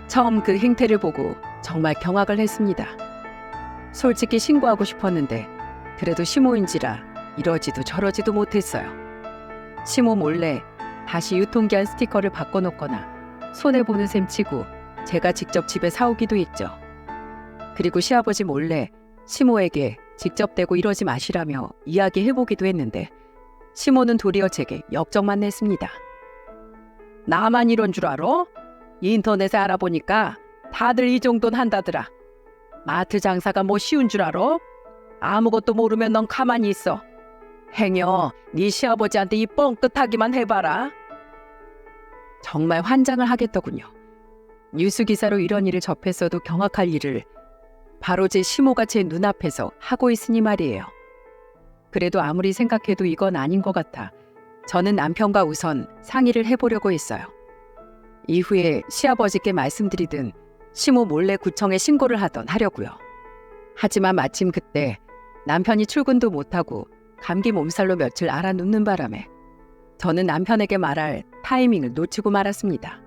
처음 그 행태를 보고 정말 경악을 했습니다. 솔직히 신고하고 싶었는데 그래도 시모인지라 이러지도 저러지도 못했어요. 시모 몰래 다시 유통기한 스티커를 바꿔놓거나 손해보는 셈 치고 제가 직접 집에 사오기도 했죠. 그리고 시아버지 몰래 시모에게 직접 대고 이러지 마시라며 이야기해보기도 했는데 시모는 도리어 제게 역적만 냈습니다. 나만 이런 줄 알아? 인터넷에 알아보니까 다들 이 정도는 한다더라. 마트 장사가 뭐 쉬운 줄 알아? 아무것도 모르면 넌 가만히 있어. 행여 네 시아버지한테 이 뻥끗하기만 해봐라. 정말 환장을 하겠더군요. 뉴스기사로 이런 일을 접했어도 경악할 일을 바로 제 시모가 제 눈앞에서 하고 있으니 말이에요. 그래도 아무리 생각해도 이건 아닌 것 같아 저는 남편과 우선 상의를 해보려고 했어요. 이후에 시아버지께 말씀드리든 시모 몰래 구청에 신고를 하던 하려고요. 하지만 마침 그때 남편이 출근도 못하고 감기 몸살로 며칠 앓아눕는 바람에 저는 남편에게 말할 타이밍을 놓치고 말았습니다.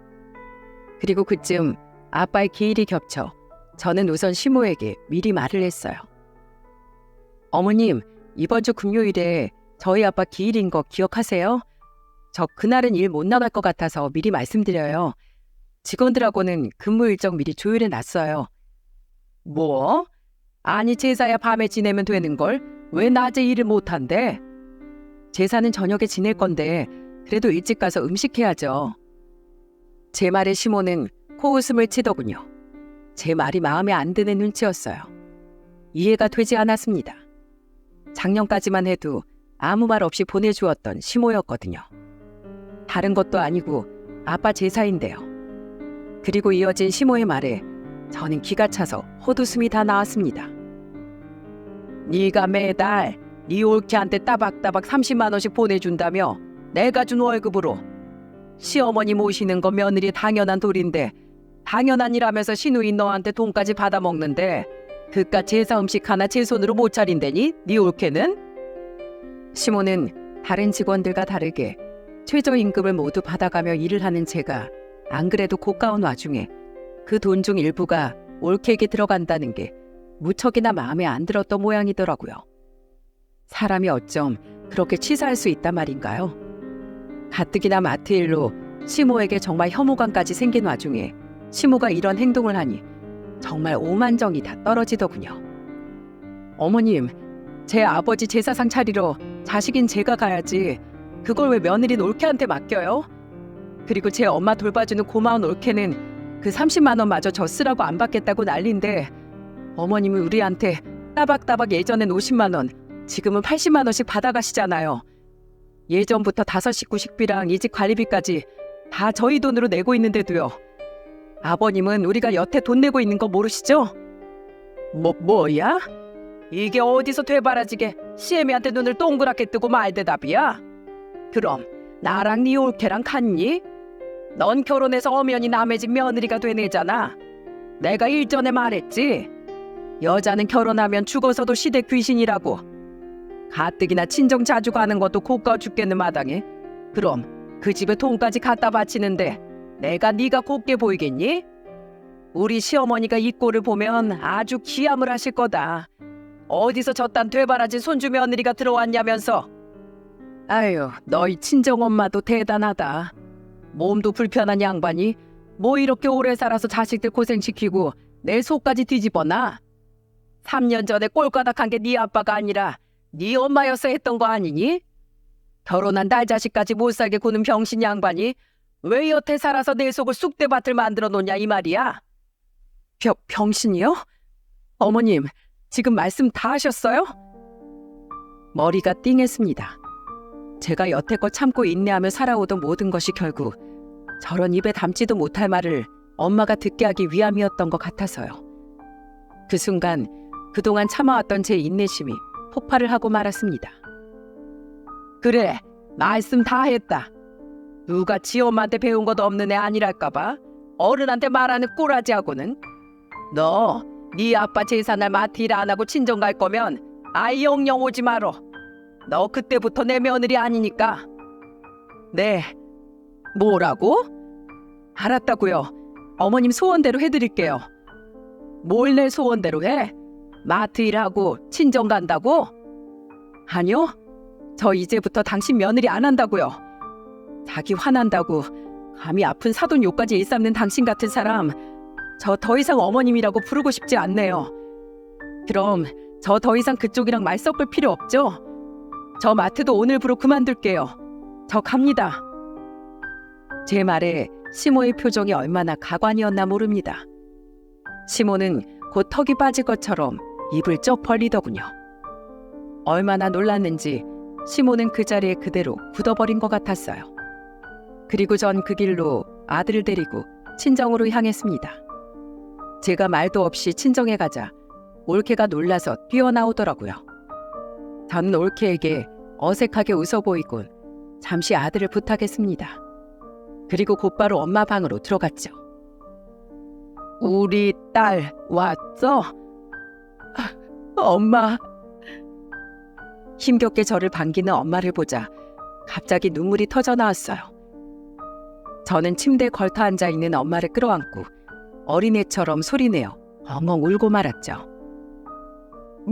그리고 그쯤 아빠의 기일이 겹쳐 저는 우선 시모에게 미리 말을 했어요. 어머님, 이번 주 금요일에 저희 아빠 기일인 거 기억하세요? 저 그날은 일 못 나갈 것 같아서 미리 말씀드려요. 직원들하고는 근무 일정 미리 조율해 놨어요. 뭐? 아니 제사야 밤에 지내면 되는걸? 왜 낮에 일을 못한대? 제사는 저녁에 지낼 건데 그래도 일찍 가서 음식해야죠. 제 말에 시모는 코웃음을 치더군요. 제 말이 마음에 안 드는 눈치였어요. 이해가 되지 않았습니다. 작년까지만 해도 아무 말 없이 보내주었던 시모였거든요. 다른 것도 아니고 아빠 제사인데요. 그리고 이어진 시모의 말에 저는 기가 차서 헛웃음이 다 나왔습니다. 네가 매달 네 올케한테 따박따박 30만 원씩 보내준다며 내가 준 월급으로 시어머니 모시는 거 며느리 당연한 도리인데 당연한 일하면서 시누인 너한테 돈까지 받아먹는데 그깟 제사 음식 하나 제 손으로 못 차린다니 네 올케는? 시모는 다른 직원들과 다르게 최저임금을 모두 받아가며 일을 하는 제가 안 그래도 고가운 와중에 그 돈 중 일부가 올케에게 들어간다는 게 무척이나 마음에 안 들었던 모양이더라고요. 사람이 어쩜 그렇게 치사할 수 있단 말인가요? 가뜩이나 마트 일로 시모에게 정말 혐오감까지 생긴 와중에 시모가 이런 행동을 하니 정말 오만정이 다 떨어지더군요. 어머님, 제 아버지 제사상 차리러 자식인 제가 가야지 그걸 왜 며느린 올케한테 맡겨요? 그리고 제 엄마 돌봐주는 고마운 올케는 그 30만 원마저 저 쓰라고 안 받겠다고 난린데 어머님은 우리한테 따박따박 예전엔 50만 원, 지금은 80만 원씩 받아가시잖아요. 예전부터 5식구 식비랑 이직 관리비까지 다 저희 돈으로 내고 있는데도요. 아버님은 우리가 여태 돈 내고 있는 거 모르시죠? 뭐야? 이게 어디서 되바라지게 시애미한테 눈을 동그랗게 뜨고 말대답이야? 그럼 나랑 네 올케랑 같니? 넌 결혼해서 엄연히 남의 집 며느리가 되네잖아. 내가 일전에 말했지. 여자는 결혼하면 죽어서도 시댁 귀신이라고. 가뜩이나 친정 자주 가는 것도 고가워 죽겠는 마당에 그럼 그 집에 돈까지 갖다 바치는데 내가 네가 곱게 보이겠니? 우리 시어머니가 이 꼴을 보면 아주 기함을 하실 거다. 어디서 저딴 되바라진 손주 며느리가 들어왔냐면서. 아유, 너희 친정엄마도 대단하다. 몸도 불편한 양반이 뭐 이렇게 오래 살아서 자식들 고생시키고 내 속까지 뒤집어놔. 3년 전에 꼴가닥한 게 네 아빠가 아니라 네 엄마여서 했던 거 아니니? 결혼한 딸 자식까지 못 살게 구는 병신 양반이 왜 여태 살아서 내 속을 쑥대밭을 만들어 놓냐 이 말이야. 병신이요? 어머님, 지금 말씀 다 하셨어요? 머리가 띵했습니다. 제가 여태껏 참고 인내하며 살아오던 모든 것이 결국 저런 입에 담지도 못할 말을 엄마가 듣게 하기 위함이었던 것 같아서요. 그 순간 그동안 참아왔던 제 인내심이 폭발을 하고 말았습니다. 그래, 말씀 다 했다. 누가 지 엄마한테 배운 것도 없는 애 아니랄까봐 어른한테 말하는 꼬라지하고는. 너 네 아빠 제사날 마트 일 안 하고 친정 갈 거면 아예 영영 오지 말어. 너 그때부터 내 며느리 아니니까. 네. 뭐라고? 알았다고요. 어머님 소원대로 해드릴게요. 뭘 내 소원대로 해? 마트 일하고 친정 간다고? 아니요. 저 이제부터 당신 며느리 안 한다고요. 자기 화난다고 감히 아픈 사돈 욕까지 일삼는 당신 같은 사람, 저 더 이상 어머님이라고 부르고 싶지 않네요. 그럼 저 더 이상 그쪽이랑 말 섞을 필요 없죠? 저 마트도 오늘부로 그만둘게요. 저 갑니다. 제 말에 시모의 표정이 얼마나 가관이었나 모릅니다. 시모는 곧 턱이 빠질 것처럼 입을 쩍 벌리더군요. 얼마나 놀랐는지 시모는 그 자리에 그대로 굳어버린 것 같았어요. 그리고 전 그 길로 아들을 데리고 친정으로 향했습니다. 제가 말도 없이 친정에 가자 올케가 놀라서 뛰어나오더라고요. 저는 올케에게 어색하게 웃어 보이곤 잠시 아들을 부탁했습니다. 그리고 곧바로 엄마 방으로 들어갔죠. 우리 딸 왔어? 엄마. 힘겹게 저를 반기는 엄마를 보자 갑자기 눈물이 터져 나왔어요. 저는 침대에 걸터 앉아있는 엄마를 끌어안고 어린애처럼 소리내어 엉엉 울고 말았죠.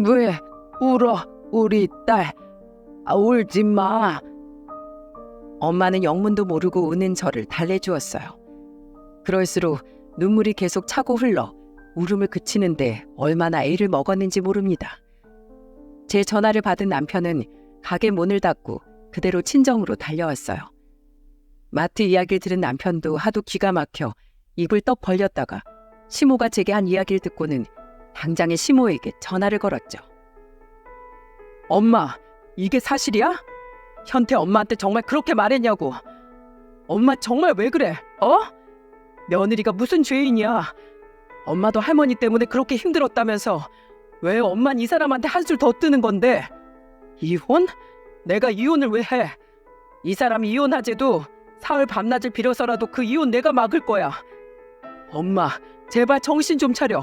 왜 울어 우리 딸? 울지 마. 엄마는 영문도 모르고 우는 저를 달래주었어요. 그럴수록 눈물이 계속 차고 흘러 울음을 그치는데 얼마나 애를 먹었는지 모릅니다. 제 전화를 받은 남편은 가게 문을 닫고 그대로 친정으로 달려왔어요. 마트 이야기를 들은 남편도 하도 기가 막혀 입을 떡 벌렸다가 시모가 제게 한 이야기를 듣고는 당장에 시모에게 전화를 걸었죠. 엄마, 이게 사실이야? 현태 엄마한테 정말 그렇게 말했냐고. 엄마 정말 왜 그래? 며느리가 무슨 죄인이야? 엄마도 할머니 때문에 그렇게 힘들었다면서 왜 엄만 이 사람한테 한술 더 뜨는 건데? 이혼? 내가 이혼을 왜 해? 이 사람이 이혼하재도 사흘 밤낮을 빌어서라도 그 이혼 내가 막을 거야. 엄마, 제발 정신 좀 차려.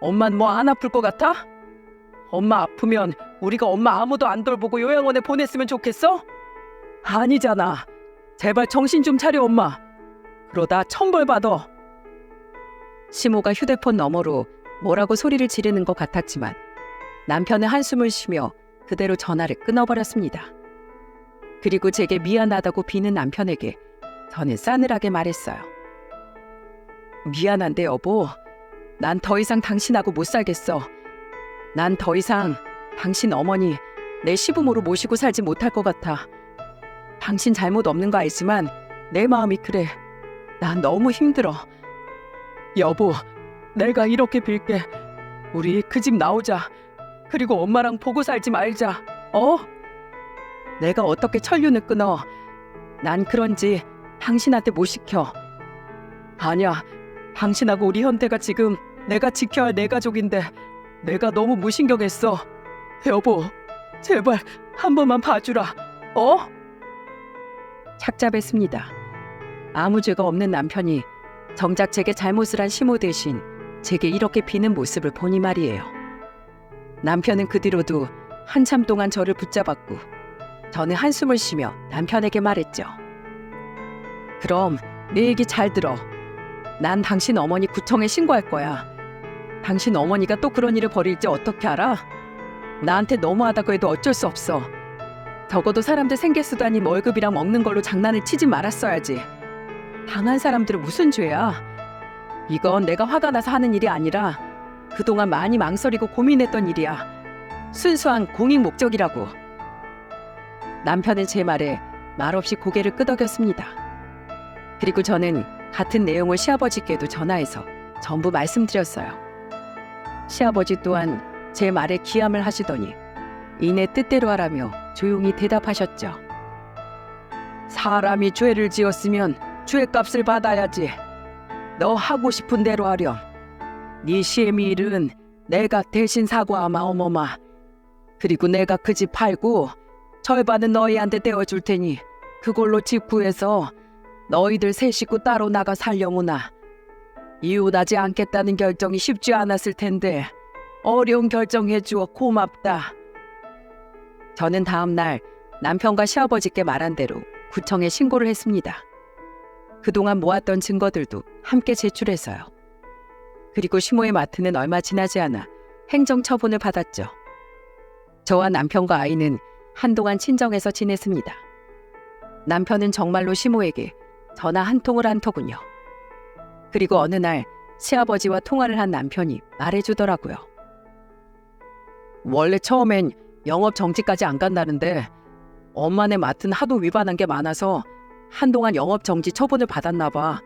엄만 뭐 안 아플 것 같아? 엄마 아프면 우리가 엄마 아무도 안 돌보고 요양원에 보냈으면 좋겠어? 아니잖아. 제발 정신 좀 차려 엄마. 그러다 천벌 받아. 시모가 휴대폰 너머로 뭐라고 소리를 지르는 것 같았지만 남편은 한숨을 쉬며 그대로 전화를 끊어버렸습니다. 그리고 제게 미안하다고 비는 남편에게 저는 싸늘하게 말했어요. 미안한데 여보, 난 더 이상 당신하고 못 살겠어. 난 더 이상 당신 어머니 내 시부모로 모시고 살지 못할 것 같아. 당신 잘못 없는 거 알지만 내 마음이 그래. 난 너무 힘들어. 여보, 내가 이렇게 빌게. 우리 그 집 나오자. 그리고 엄마랑 보고 살지 말자. 내가 어떻게 천륜을 끊어. 난 그런지 당신한테 못 시켜. 아니야, 당신하고 우리 현태가 지금 내가 지켜야 할 내 가족인데 내가 너무 무신경했어. 여보, 제발 한 번만 봐주라. 착잡했습니다. 아무 죄가 없는 남편이 정작 제게 잘못을 한 시모 대신 제게 이렇게 비는 모습을 보니 말이에요. 남편은 그 뒤로도 한참 동안 저를 붙잡았고 저는 한숨을 쉬며 남편에게 말했죠. 그럼 내 얘기 잘 들어. 난 당신 어머니 구청에 신고할 거야. 당신 어머니가 또 그런 일을 벌일지 어떻게 알아? 나한테 너무하다고 해도 어쩔 수 없어. 적어도 사람들 생계수도 아닌 월급이랑 먹는 걸로 장난을 치지 말았어야지. 당한 사람들은 무슨 죄야? 이건 내가 화가 나서 하는 일이 아니라 그동안 많이 망설이고 고민했던 일이야. 순수한 공익 목적이라고. 남편은 제 말에 말없이 고개를 끄덕였습니다. 그리고 저는 같은 내용을 시아버지께도 전화해서 전부 말씀드렸어요. 시아버지 또한 제 말에 기함을 하시더니 이내 뜻대로 하라며 조용히 대답하셨죠. 사람이 죄를 지었으면 죄값을 받아야지. 너 하고 싶은 대로 하렴. 네 시애미 일은 내가 대신 사과하마 어머마. 그리고 내가 그 집 팔고 절반은 너희한테 떼어줄 테니 그걸로 집 구해서 너희들 세 식구 따로 나가 살려무나. 이혼하지 않겠다는 결정이 쉽지 않았을 텐데 어려운 결정해주어 고맙다. 저는 다음 날 남편과 시아버지께 말한 대로 구청에 신고를 했습니다. 그동안 모았던 증거들도 함께 제출해서요. 그리고 시모의 마트는 얼마 지나지 않아 행정처분을 받았죠. 저와 남편과 아이는 한동안 친정에서 지냈습니다. 남편은 정말로 시모에게 전화 한 통을 안 터군요. 그리고 어느 날 시아버지와 통화를 한 남편이 말해주더라고요. 원래 처음엔 영업 정지까지 안 간다는데 엄마네 마트는 하도 위반한 게 많아서 한동안 영업 정지 처분을 받았나 봐.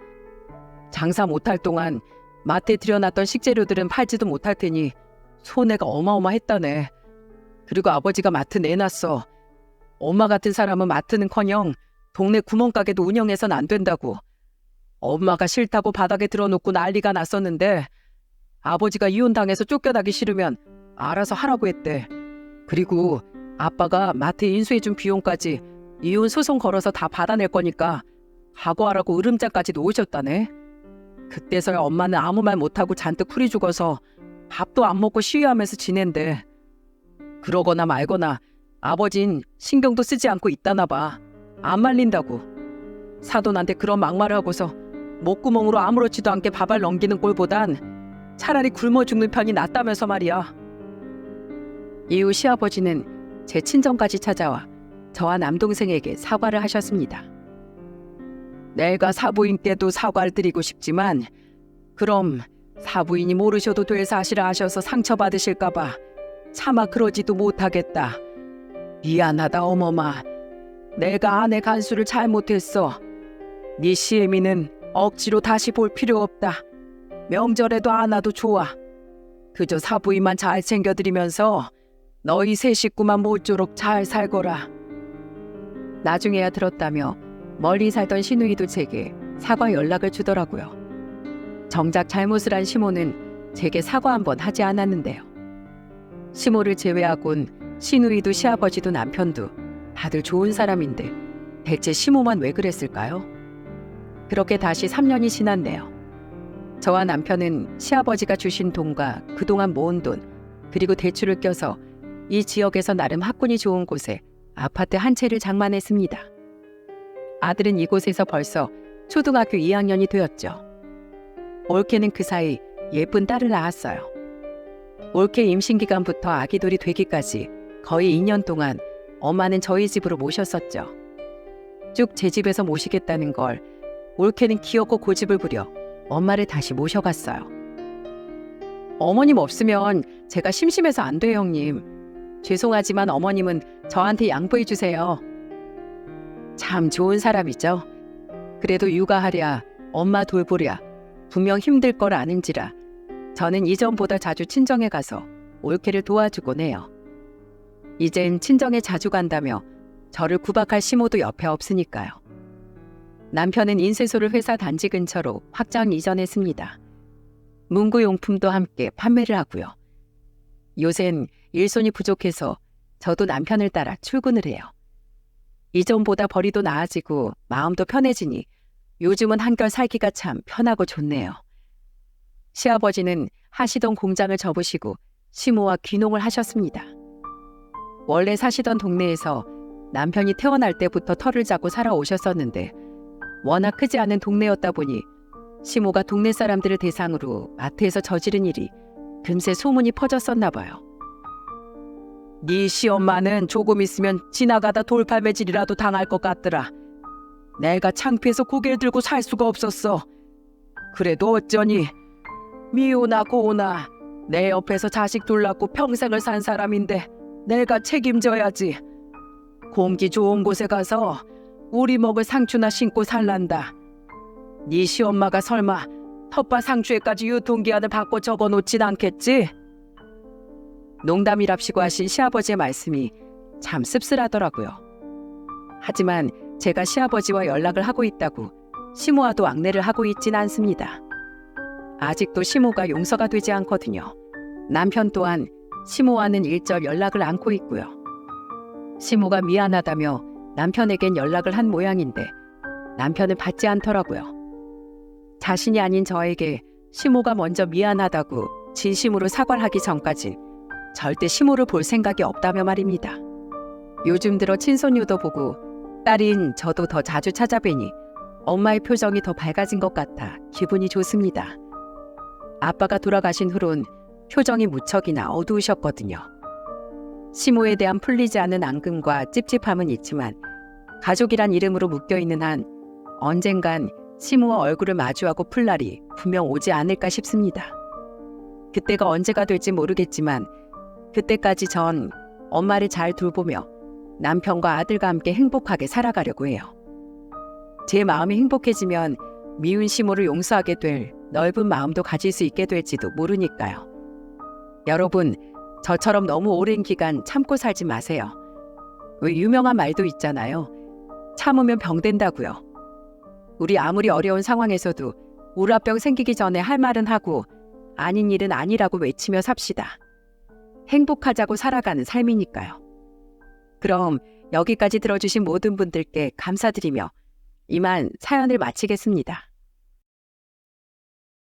장사 못할 동안 마트에 들여놨던 식재료들은 팔지도 못할 테니 손해가 어마어마했다네. 그리고 아버지가 마트 내놨어. 엄마 같은 사람은 마트는커녕 동네 구멍가게도 운영해선 안 된다고. 엄마가 싫다고 바닥에 들어놓고 난리가 났었는데 아버지가 이혼당해서 쫓겨나기 싫으면 알아서 하라고 했대. 그리고 아빠가 마트 인수해준 비용까지 이혼 소송 걸어서 다 받아낼 거니까 각오하라고 으름장까지 놓으셨다네. 그때서야 엄마는 아무 말 못하고 잔뜩 풀이 죽어서 밥도 안 먹고 시위하면서 지낸대. 그러거나 말거나 아버진 신경도 쓰지 않고 있다나 봐. 안 말린다고. 사돈한테 그런 막말을 하고서 목구멍으로 아무렇지도 않게 밥알 넘기는 꼴보단 차라리 굶어 죽는 편이 낫다면서 말이야. 이후 시아버지는 제 친정까지 찾아와 저와 남동생에게 사과를 하셨습니다. 내가 사부인께도 사과를 드리고 싶지만 그럼 사부인이 모르셔도 될 사실을 아셔서 상처받으실까 봐 차마 그러지도 못하겠다. 미안하다 어머마. 내가 아내 간수를 잘못했어. 네 시애미는 억지로 다시 볼 필요 없다. 명절에도 안 와도 좋아. 그저 사부인만 잘 챙겨드리면서 너희 세 식구만 모쪼록 잘 살거라. 나중에야 들었다며 멀리 살던 시누이도 제게 사과 연락을 주더라고요. 정작 잘못을 한 시모는 제게 사과 한 번 하지 않았는데요. 시모를 제외하곤 시누이도 시아버지도 남편도 다들 좋은 사람인데 대체 시모만 왜 그랬을까요? 그렇게 다시 3년이 지났네요. 저와 남편은 시아버지가 주신 돈과 그동안 모은 돈 그리고 대출을 껴서 이 지역에서 나름 학군이 좋은 곳에 아파트 한 채를 장만했습니다. 아들은 이곳에서 벌써 초등학교 2학년이 되었죠. 올케는 그 사이 예쁜 딸을 낳았어요. 올케 임신 기간부터 아기돌이 되기까지 거의 2년 동안 엄마는 저희 집으로 모셨었죠. 쭉 제 집에서 모시겠다는 걸 올케는 귀엽고 고집을 부려 엄마를 다시 모셔갔어요. 어머님 없으면 제가 심심해서 안 돼요, 형님. 죄송하지만 어머님은 저한테 양보해 주세요. 참 좋은 사람이죠. 그래도 육아하랴 엄마 돌보랴 분명 힘들 걸 아는지라 저는 이전보다 자주 친정에 가서 올케를 도와주곤 해요. 이젠 친정에 자주 간다며 저를 구박할 시모도 옆에 없으니까요. 남편은 인쇄소를 회사 단지 근처로 확장 이전했습니다. 문구용품도 함께 판매를 하고요. 요샌 일손이 부족해서 저도 남편을 따라 출근을 해요. 이전보다 벌이도 나아지고 마음도 편해지니 요즘은 한결 살기가 참 편하고 좋네요. 시아버지는 하시던 공장을 접으시고 시모와 귀농을 하셨습니다. 원래 사시던 동네에서 남편이 태어날 때부터 터를 자고 살아오셨었는데 워낙 크지 않은 동네였다 보니 시모가 동네 사람들을 대상으로 마트에서 저지른 일이 금세 소문이 퍼졌었나 봐요. 네 시엄마는 조금 있으면 지나가다 돌팔매질이라도 당할 것 같더라. 내가 창피해서 고개를 들고 살 수가 없었어. 그래도 어쩌니 미우나 고우나 내 옆에서 자식 둘 낳고 평생을 산 사람인데 내가 책임져야지. 공기 좋은 곳에 가서 우리 먹을 상추나 심고 살란다. 네 시엄마가 설마 텃밭 상추에까지 유통기한을 바꿔 적어놓진 않겠지? 농담이랍시고 하신 시아버지의 말씀이 참 씁쓸하더라고요. 하지만 제가 시아버지와 연락을 하고 있다고 시모와도 왕래를 하고 있진 않습니다. 아직도 시모가 용서가 되지 않거든요. 남편 또한 시모와는 일절 연락을 않고 있고요. 시모가 미안하다며 남편에겐 연락을 한 모양인데 남편은 받지 않더라고요. 자신이 아닌 저에게 시모가 먼저 미안하다고 진심으로 사과를 하기 전까진 절대 시모를 볼 생각이 없다며 말입니다. 요즘 들어 친손녀도 보고 딸인 저도 더 자주 찾아뵈니 엄마의 표정이 더 밝아진 것 같아 기분이 좋습니다. 아빠가 돌아가신 후론 표정이 무척이나 어두우셨거든요. 시모에 대한 풀리지 않은 앙금과 찝찝함은 있지만 가족이란 이름으로 묶여있는 한 언젠간 시모와 얼굴을 마주하고 풀 날이 분명 오지 않을까 싶습니다. 그때가 언제가 될지 모르겠지만 그때까지 전 엄마를 잘 돌보며 남편과 아들과 함께 행복하게 살아가려고 해요. 제 마음이 행복해지면 미운 시모를 용서하게 될 넓은 마음도 가질 수 있게 될지도 모르니까요. 여러분, 저처럼 너무 오랜 기간 참고 살지 마세요. 왜 유명한 말도 있잖아요. 참으면 병 된다고요. 우리 아무리 어려운 상황에서도 우라병 생기기 전에 할 말은 하고 아닌 일은 아니라고 외치며 삽시다. 행복하자고 살아가는 삶이니까요. 그럼 여기까지 들어주신 모든 분들께 감사드리며 이만 사연을 마치겠습니다.